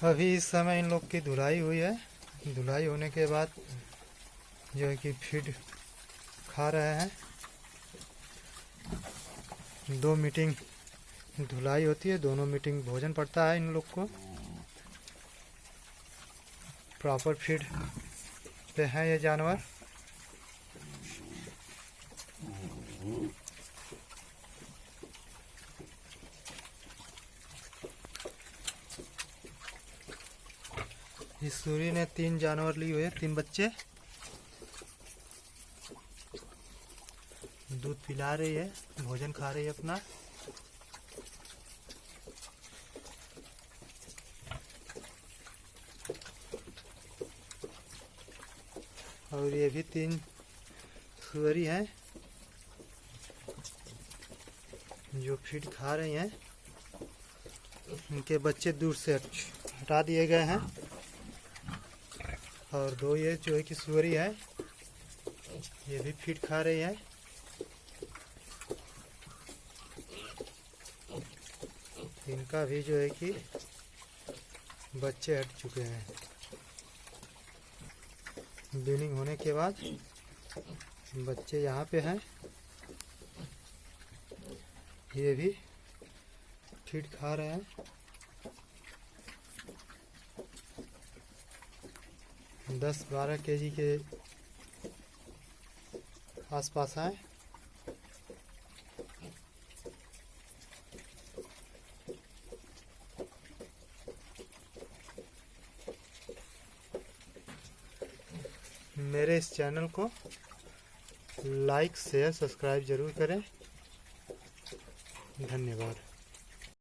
अभी इस समय इन लोग की धुलाई हुई है। धुलाई होने के बाद जो है कि फीड खा रहे हैं। 2 मीटिंग धुलाई होती है, दोनों मीटिंग भोजन पड़ता है इन लोग को। प्रॉपर फीड पे हैं ये जानवर। इस सूरी ने 3 जानवर लिए हुए हैं, 3 बच्चे। दूध पिला रही है, भोजन खा रही है अपना। और ये भी 3 सुअरी हैं जो फीड खा रही हैं। इनके बच्चे दूर से हटा दिए गए हैं। और 2 ये जो है कि सुअरी है, ये भी फीड खा रही है। इनका भी जो है कि बच्चे हट चुके हैं। बीनिंग होने के बाद बच्चे यहाँ पे हैं। ये भी फीड खा रहे हैं। 10-12 केजी के आसपास हैं। मेरे इस चैनल को लाइक शेयर सब्सक्राइब जरूर करें। धन्यवाद।